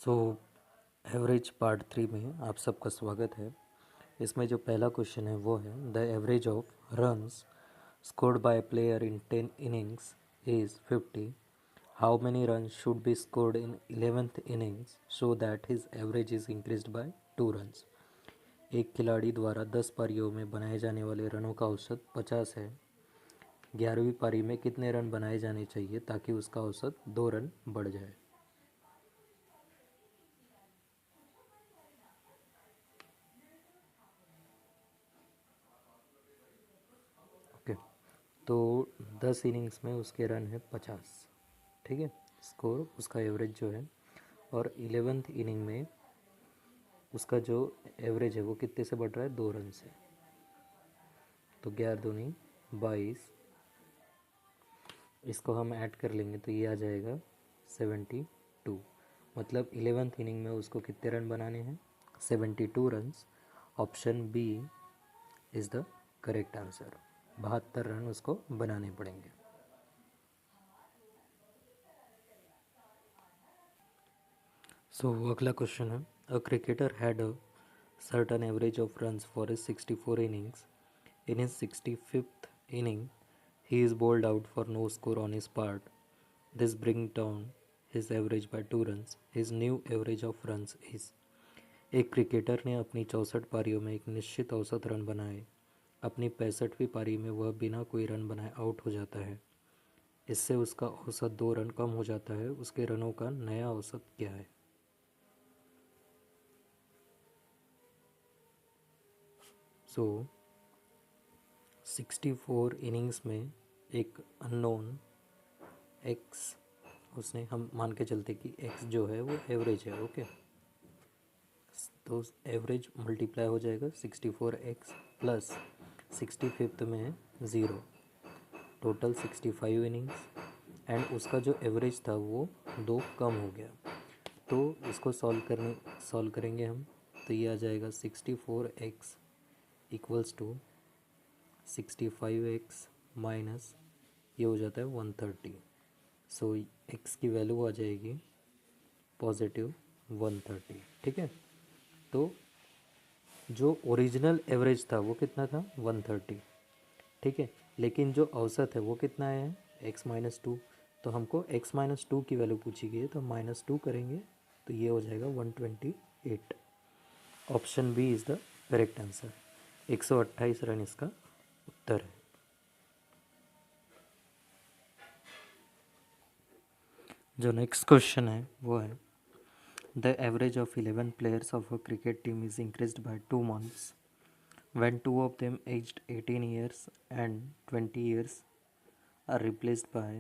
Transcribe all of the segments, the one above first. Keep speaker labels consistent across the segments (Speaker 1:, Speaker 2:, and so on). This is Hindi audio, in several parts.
Speaker 1: सो एवरेज पार्ट 3 में आप सबका स्वागत है। इसमें जो पहला क्वेश्चन है वो है the average of runs scored by player in 10 innings is 50। How many runs should be scored in 11th innings so that his average is increased by 2 runs. एक खिलाड़ी द्वारा 10 पारियों में बनाए जाने वाले रनों का औसत 50 है। 11वीं पारी में कितने रन बनाए जाने चाहिए ताकि उसका औसत 2 रन बढ़ जाए। ओके, तो 10 इनिंग्स में उसके रन है 50। ठीक है, स्कोर उसका एवरेज जो है, और 11th इनिंग में उसका जो एवरेज है वो कितने से बढ़ रहा है, 2 रन से। तो 11 दूनी 22, इसको हम ऐड कर लेंगे तो ये आ जाएगा 72। मतलब 11th इनिंग में उसको कितने रन बनाने हैं, 72 runs. Option B is the correct answer. 72 run उसको बनाने पड़ेंगे। सो अगला क्वेश्चन है a cricketer had a certain average of runs for his 64 innings. In his 65th inning, he is bowled out for no score on his part. This brings down his average by 2 runs. His new average of runs is। एक क्रिकेटर ने अपनी 64 पारियों में एक निश्चित औसत रन बनाए। अपनी 65वीं पारी में वह बिना कोई रन बनाए आउट हो जाता है। इससे उसका औसत 2 रन कम हो जाता है। उसके रनों का नया औसत क्या है? सो 64 इनिंग्स में एक अननोन एक्स, उसने, हम मान के चलते कि एक्स जो है वो एवरेज है। ओके, तो एवरेज मल्टीप्लाई हो जाएगा 64x प्लस 65th में 0, टोटल 65 इनिंग्स। एंड उसका जो एवरेज था वो 2 कम हो गया। तो इसको सॉल्व करेंगे हम, तो ये आ जाएगा 64x equals to 65x minus ये हो जाता है 130। सो एक्स की वैल्यू आ जाएगी पॉजिटिव 130। ठीक है, तो जो ओरिजिनल एवरेज था वो कितना था, 130। ठीक है, लेकिन जो औसत है वो कितना है, x-2। तो हमको x-2 की वैल्यू पूछी गई है, तो -2 करेंगे तो ये हो जाएगा 128। Option B is the correct answer. 128 run इसका उत्तर है। जो नेक्स्ट क्वेश्चन है वो है the average of 11 players of a cricket team is increased by 2 months when 2 of them aged 18 years and 20 years are replaced by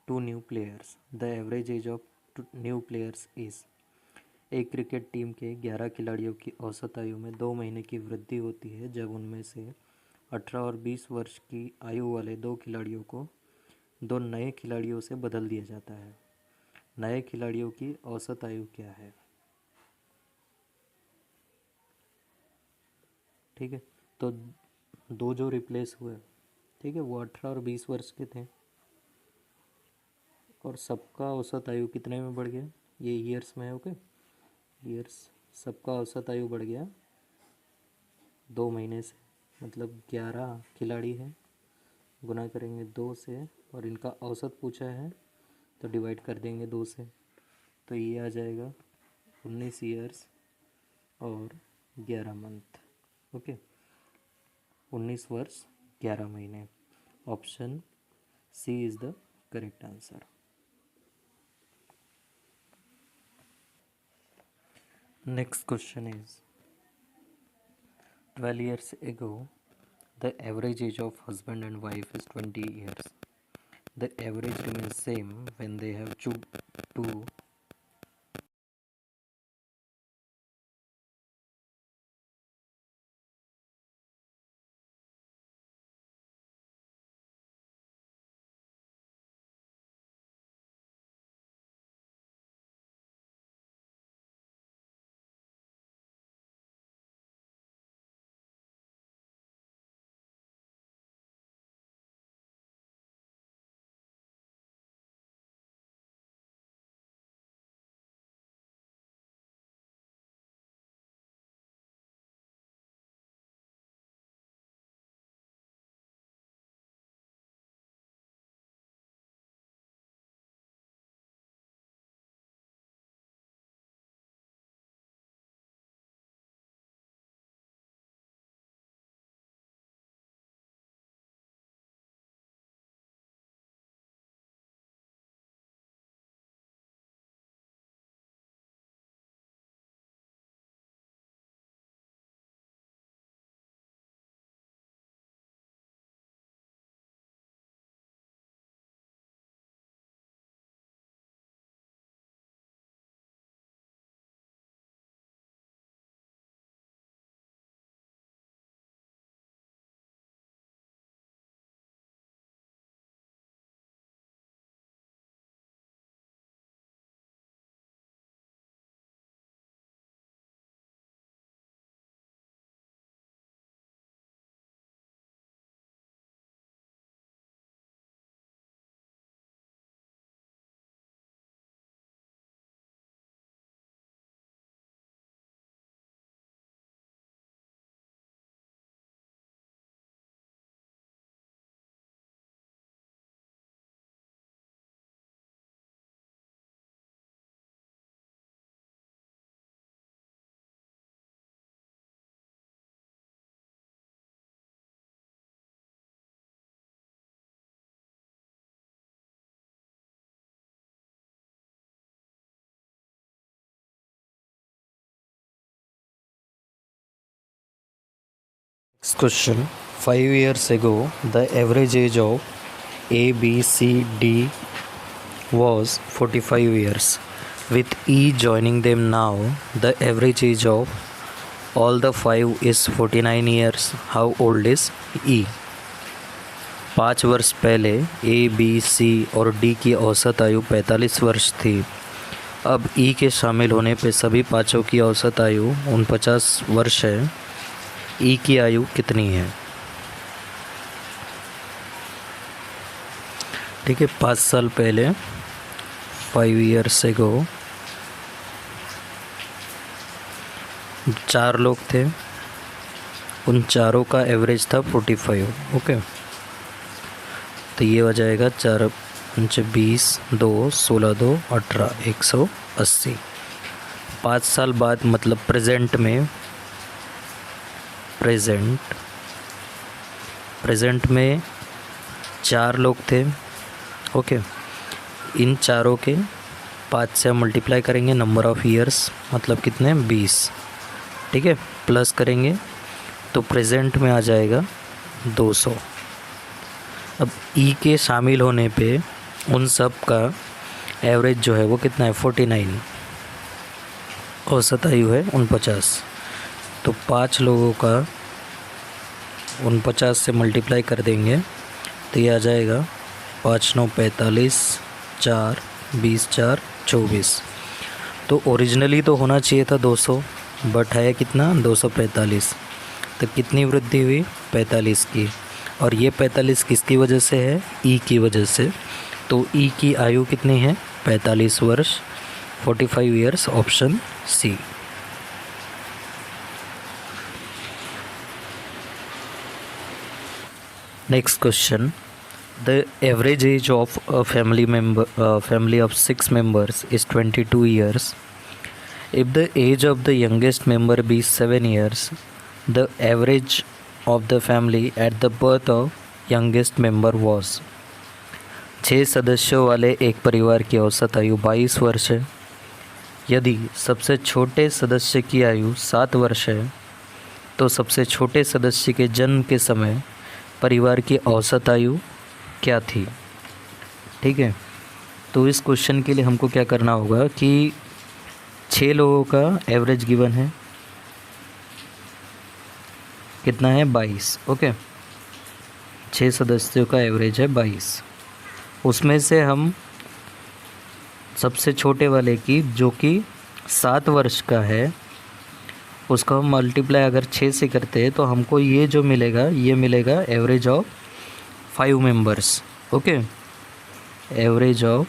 Speaker 1: 2 new players. The average age of new players is। एक क्रिकेट टीम के 11 खिलाड़ियों की औसत आयु में 2 महीने की वृद्धि होती है जब उनमें से 18 और 20 वर्ष की आयु वाले 2 खिलाड़ियों को 2 नए खिलाड़ियों से बदल दिया जाता है। नए खिलाड़ियों की औसत आयु क्या है? ठीक है, तो 2 जो रिप्लेस हुए, ठीक है, वो 18 और 20 वर्ष के थे, और सबका औसत आयु कितने में बढ़ गया, ये ईयर्स में है। ओके, ईयर्स, सबका औसत आयु बढ़ गया 2 महीने से। मतलब 11 खिलाड़ी हैं, गुना करेंगे 2 से, और इनका औसत पूछा है तो डिवाइड कर देंगे 2 से, तो ये आ जाएगा 19 ईयर्स और 11 मंथ। ओके, 19 वर्ष 11 महीने। Option C is the correct answer. Next question is 12 years ago the average age of husband and wife is 20 years. The average remains same when they have two Question. 5 years ago, the average age of A, B, C, D was 45 years. With E joining them now, the average age of all the five is 49 years. How old is E? 5 वर्ष पहले ए, बी, सी और डी की औसत आयु 45 वर्ष थी. अब ई के शामिल होने पे सभी पाँचों की औसत आयु 49 वर्ष है. ई की आयु कितनी है? ठीक है, 5 साल पहले 5 years ago 4 लोग थे, उन चारों का एवरेज था 45. ओके, तो ये हो जाएगा 4 पंचे 20, 2 16, 2 18, 180. 5 साल बाद मतलब प्रेजेंट में 4 लोग थे. ओके, इन चारों के 5 से मल्टीप्लाई करेंगे नंबर ऑफ़ ईयर्स, मतलब कितने 20. ठीक है, प्लस करेंगे तो प्रेजेंट में आ जाएगा 200. अब ई के शामिल होने पे उन सब का एवरेज जो है वो कितना है 49. औसत आयु है 49. तो 5 लोगों का 49 से मल्टीप्लाई कर देंगे तो ये आ जाएगा 5 9 45, 4 20 4 24. तो ओरिजिनली तो होना चाहिए था 200, बट है कितना 245. तो कितनी वृद्धि हुई 45 की. और ये 45 किसकी वजह से है? ई की वजह से. तो ई की आयु कितनी है 45 वर्ष. 45 years, option C. Next question. The average age of a family of 6 members is 22 years. If the age of the youngest member be 7 years, the average of the family at the birth of youngest member was. 6 सदस्यों वाले एक परिवार की औसत आयु 22 वर्ष है. यदि सबसे छोटे सदस्य की आयु 7 वर्ष है तो सबसे छोटे सदस्य के जन्म के समय परिवार की औसत आयु क्या थी? ठीक है, तो इस क्वेश्चन के लिए हमको क्या करना होगा कि 6 लोगों का एवरेज गिवन है, कितना है 22. ओके, 6 सदस्यों का एवरेज है 22. उसमें से हम सबसे छोटे वाले की जो कि 7 वर्ष का है उसका हम मल्टीप्लाई अगर 6 से करते हैं तो हमको ये जो मिलेगा ये मिलेगा average of 5 members. Okay, average of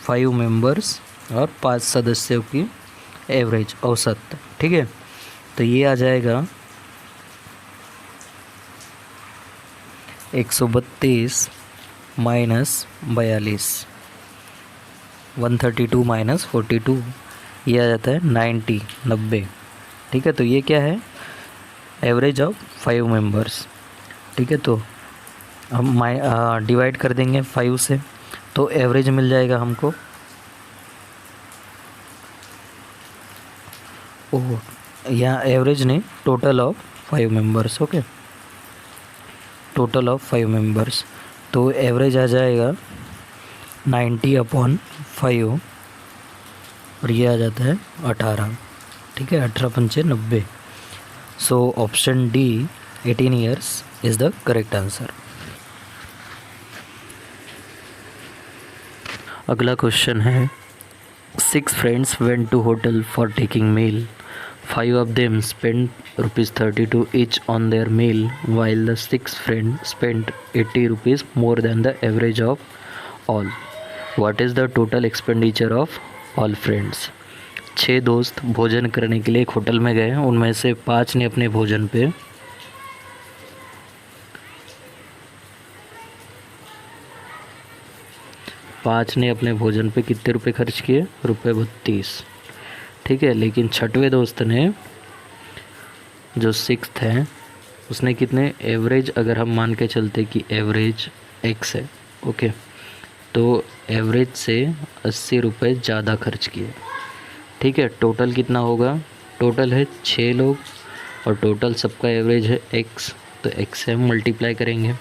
Speaker 1: 5 members और 5 सदस्यों की एवरेज औसत. ठीक है, तो ये आ जाएगा 132 माइनस 42, 132 माइनस 42, ये आ जाता है 90. ठीक है, तो ये क्या है एवरेज ऑफ 5 मेंबर्स. ठीक है, तो हम डिवाइड कर देंगे 5 से तो एवरेज मिल जाएगा हमको. ओह, यहाँ एवरेज नहीं, total of 5 members. Okay, total of 5 members. तो एवरेज आ जाएगा 90/5 और ये आ जाता है 18. ठीक है, 18 पंचे 90. So option D 18 years is the correct answer. अगला क्वेश्चन है 6 friends went to hotel for taking meal. 5 of them spent ₹32 each on their meal while the 6th friend spent ₹80 more than the average of all. What is the total expenditure of all friends? 6 दोस्त भोजन करने के लिए एक होटल में गए. उनमें से 5 ने अपने भोजन पे कितने रुपए खर्च किए? ₹32. ठीक है, लेकिन छठवें दोस्त ने जो 6th है उसने कितने एवरेज, अगर हम मान के चलते कि एवरेज x है. ओके, तो एवरेज से 80 रुपये ज़्यादा खर्च किए. ठीक है, टोटल कितना होगा? टोटल है 6 लोग और टोटल सबका एवरेज है x, तो x से हम मल्टीप्लाई करेंगे।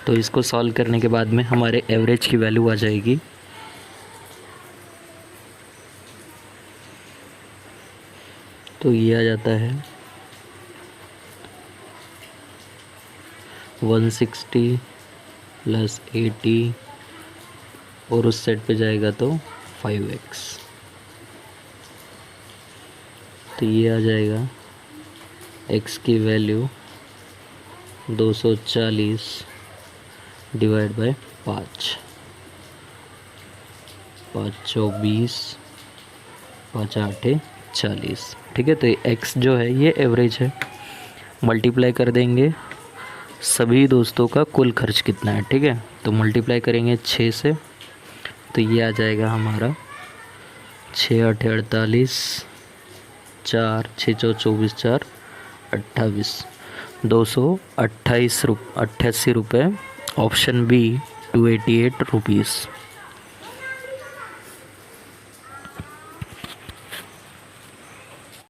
Speaker 1: तो इसको सॉल्व करने के बाद में हमारे एवरेज की वैल्यू आ जाएगी तो ये आ जाता है 160 + 80 और उस सेट पे जाएगा तो 5x, तो ये आ जाएगा x की वैल्यू 240 डिवाइड बाय 5, 5 चौ 20, 5 8 40। ठीक है, तो ये x जो है ये एवरेज है। मल्टीप्लाई कर देंगे सभी दोस्तों का कुल खर्च कितना है। ठीक है, तो मल्टीप्लाई करेंगे 6 से, तो ये आ जाएगा हमारा 6 8 48, 4 6 चौ 24, 4 28, 288 रुपये। Option B 288 rupees.